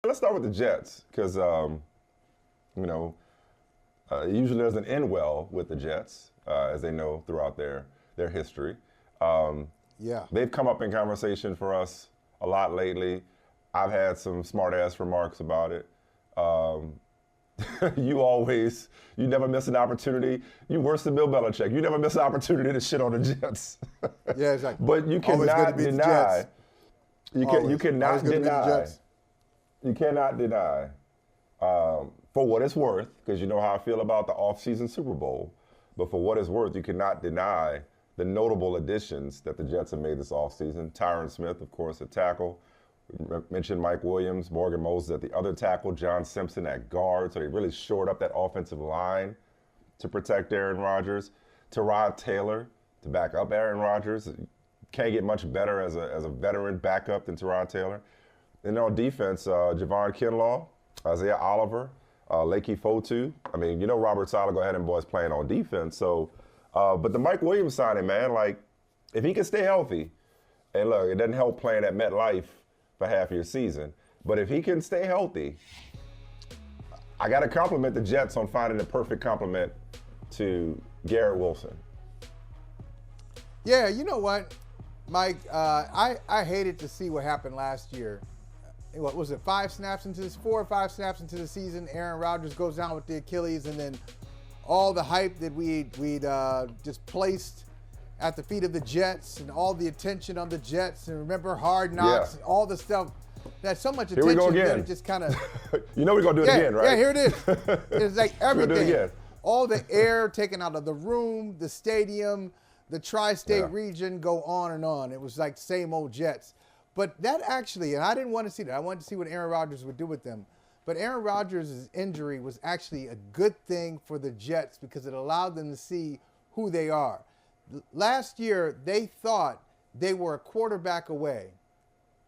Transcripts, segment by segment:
Let's start with the Jets because, it usually doesn't end well with the Jets, as they know throughout their history. Yeah. They've come up in conversation for us a lot lately. I've had some smart-ass remarks about it. You never miss an opportunity. You worse than Bill Belichick. You never miss an opportunity to shit on the Jets. Yeah, exactly. But you cannot deny. You cannot deny. You cannot deny, for what it's worth, because you know how I feel about the off-season Super Bowl, but for what it's worth, you cannot deny the notable additions that the Jets have made this offseason. Tyron Smith, of course, at tackle. We mentioned Mike Williams, Morgan Moses at the other tackle, John Simpson at guard. So they really shored up that offensive line to protect Aaron Rodgers. Tyrod Taylor to back up Aaron Rodgers. Can't get much better as a veteran backup than Tyrod Taylor. And on defense, Javon Kinlaw, Isaiah Oliver, Lakey Fotu. I mean, you know Robert Saleh go ahead and boys playing on defense. So, but the Mike Williams signing, man, like, if he can stay healthy, and look, it doesn't help playing at MetLife for half your season, but if he can stay healthy, I got to compliment the Jets on finding the perfect complement to Garrett Wilson. Yeah, you know what, Mike? I hated to see what happened last year. What was it? 4 or 5 snaps into the season, Aaron Rodgers goes down with the Achilles, and then all the hype that we'd just placed at the feet of the Jets and all the attention on the Jets, and remember Hard Knocks and all the stuff. That's so much attention. Here we go again. That it just kind of. You know we're gonna do it again, right? Yeah, here it is. It's like everything. We're gonna do it again. All the air taken out of the room, the stadium, the tri-state region, go on and on. It was like same old Jets. But that actually, and I didn't want to see that. I wanted to see what Aaron Rodgers would do with them. But Aaron Rodgers' injury was actually a good thing for the Jets because it allowed them to see who they are. Last year, they thought they were a quarterback away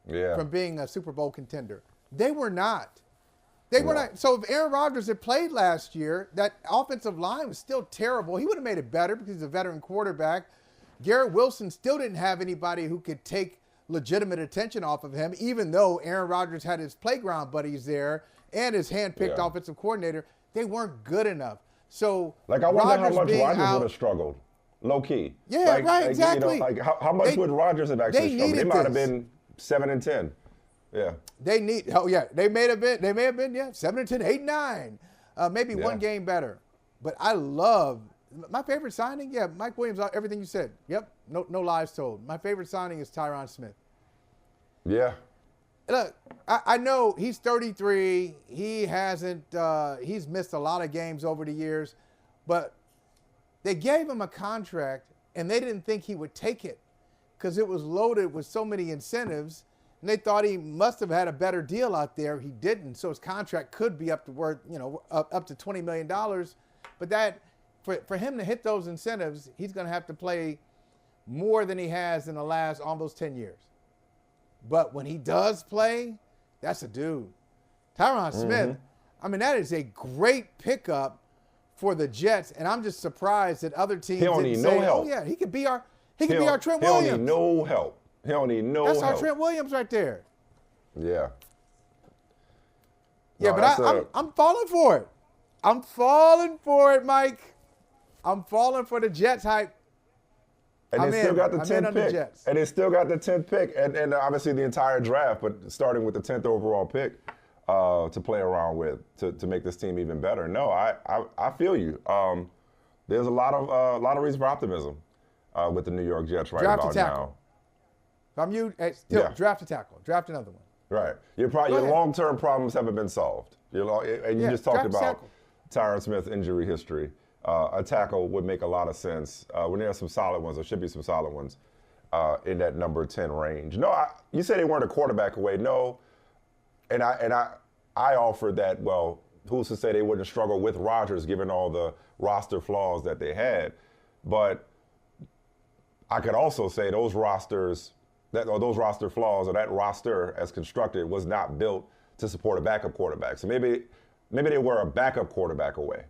from being a Super Bowl contender. They were not. They were not. So if Aaron Rodgers had played last year, that offensive line was still terrible. He would have made it better because he's a veteran quarterback. Garrett Wilson still didn't have anybody who could take legitimate attention off of him, even though Aaron Rodgers had his playground buddies there and his hand-picked offensive coordinator. They weren't good enough. So, like, I wonder how much Rodgers would have struggled, low key. Yeah, right, exactly. You know, like how much would Rodgers have actually struggled? They might have been 7-10. Yeah. They may have been 7-10, 8-9, maybe one game better. But I love my favorite signing. Yeah, Mike Williams. Everything you said. Yep. No lies told. My favorite signing is Tyron Smith. Yeah. Look, I know he's 33. He hasn't. He's missed a lot of games over the years, but they gave him a contract and they didn't think he would take it because it was loaded with so many incentives. And they thought he must have had a better deal out there. He didn't. So his contract could be up to $20 million. But that for him to hit those incentives, he's going to have to play more than he has in the last almost 10 years. But when he does play, that's a dude. Tyron Smith, I mean, that is a great pickup for the Jets. And I'm just surprised that other teams didn't need no help. Oh, yeah, he could be our Trent Williams. He don't need no help. He don't need no help. That's our Trent Williams right there. Yeah. Yeah, but I'm falling for it. I'm falling for it, Mike. I'm falling for the Jets hype. And they still got the 10th pick. And they still got the 10th pick. And obviously the entire draft, but starting with the 10th overall pick to play around with to make this team even better. No, I feel you. There's a lot of reason for optimism with the New York Jets about now. If I'm you, draft a tackle. Draft another one. Right. Your long-term problems haven't been solved. And you just talked about Tyron Smith's injury history. A tackle would make a lot of sense when there are some solid ones. There should be some solid ones in that number 10 range. No, you said they weren't a quarterback away. No, and I offered that. Well, who's to say they wouldn't struggle with Rodgers given all the roster flaws that they had? But I could also say those roster flaws or that roster as constructed was not built to support a backup quarterback. So maybe they were a backup quarterback away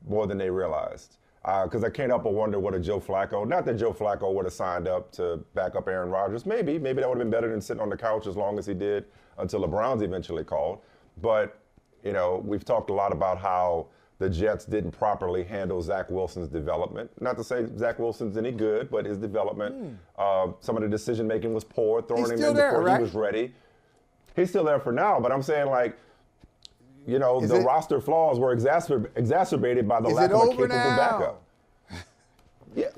more than they realized. Because I can't help but wonder what a Joe Flacco, not that Joe Flacco would have signed up to back up Aaron Rodgers. Maybe that would have been better than sitting on the couch as long as he did until the Browns eventually called. But, we've talked a lot about how the Jets didn't properly handle Zach Wilson's development. Not to say Zach Wilson's any good, but his development, some of the decision-making was poor, throwing him in before he was ready. He's still there for now, but I'm saying, the roster flaws were exacerbated by the lack of a capable backup. Yeah,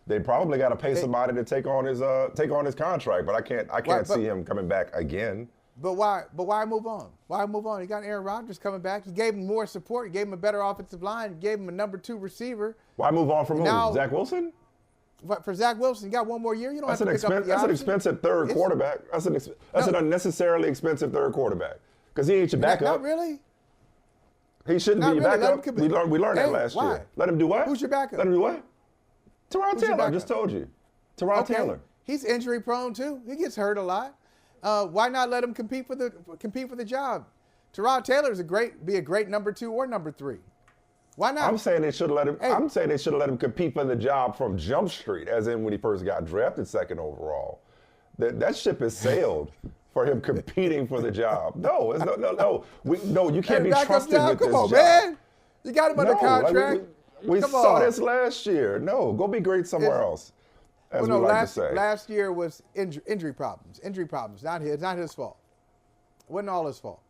they probably got to pay somebody to take on his contract, but I can't see him coming back again. But why move on? Why move on? You got Aaron Rodgers coming back. You gave him more support. You gave him a better offensive line. You gave him a number 2 receiver. Why move on from who? Zach Wilson? But for Zach Wilson, you got one more year. You don't have to pick up the option. That's an expensive third quarterback. That's an unnecessarily expensive third quarterback because he ain't your backup. Not really. He shouldn't be your backup. We learned that last year. Let him do what? Who's your backup? Let him do what? Tyrod Taylor. I just told you. Tyrod Taylor. He's injury prone too. He gets hurt a lot. Why not let him compete for the job? Tyrod Taylor be a great number 2 or number 3. Why not? I'm saying they should have let him. I'm saying they should have let him compete for the job from Jump Street, as in when he first got drafted 2nd overall. That ship has sailed for him competing for the job. No, you can't be trusted with this job. Come on, man. You got him under contract. We saw this last year. No, go be great somewhere else. Last year was injury problems. Injury problems. Not his fault. It wasn't all his fault.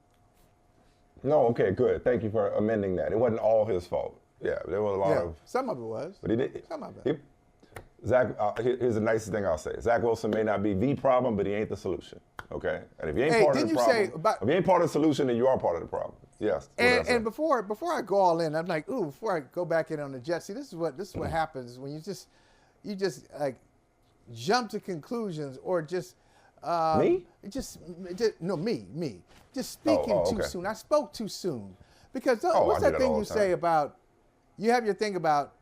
No, okay, good. Thank you for amending that. It wasn't all his fault. Yeah, there was a lot of. Some of it was. But he did. Some of it. Zach, here's the nicest thing I'll say. Zach Wilson may not be the problem, but he ain't the solution. Okay, and if he ain't part of the problem, if he ain't part of the solution, then you are part of the problem. Yes. And before I go all in, I'm like, before I go back in on the Jets, see, this is what happens when you just like jump to conclusions or just me? Me. Just speaking too soon. I spoke too soon. Because what's that thing you say about, you have your thing about,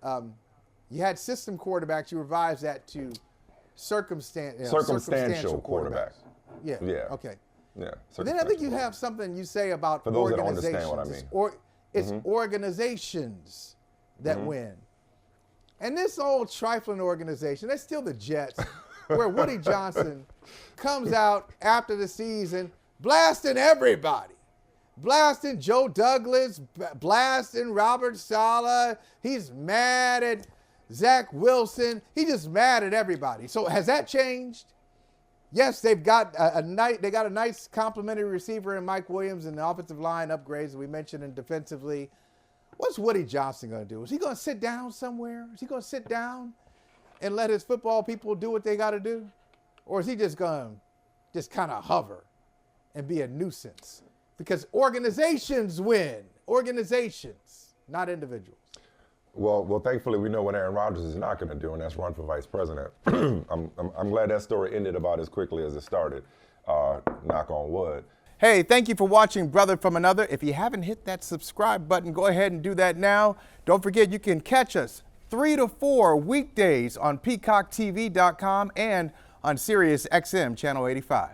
you had system quarterbacks, you revised that to circumstantial quarterbacks. Yeah. Okay. Yeah. Then I think you have something you say about for those that don't understand what I mean. It's organizations that win. And this old trifling organization, that's still the Jets, where Woody Johnson comes out after the season blasting everybody. Blasting Joe Douglas, blasting Robert Saleh. He's mad at Zach Wilson. He's just mad at everybody. So has that changed? Yes, they've got a nice complimentary receiver in Mike Williams and the offensive line upgrades that we mentioned and defensively. What's Woody Johnson going to do? Is he going to sit down somewhere? Is he going to sit down and let his football people do what they got to do? Or is he just going to just kind of hover and be a nuisance? Because organizations win. Organizations, not individuals. Well, thankfully we know what Aaron Rodgers is not going to do, and that's run for vice president. I'm glad that story ended about as quickly as it started. Knock on wood. Hey, thank you for watching Brother from Another. If you haven't hit that subscribe button, go ahead and do that now. Don't forget you can catch us 3 to 4 weekdays on PeacockTV.com and on Sirius XM Channel 85.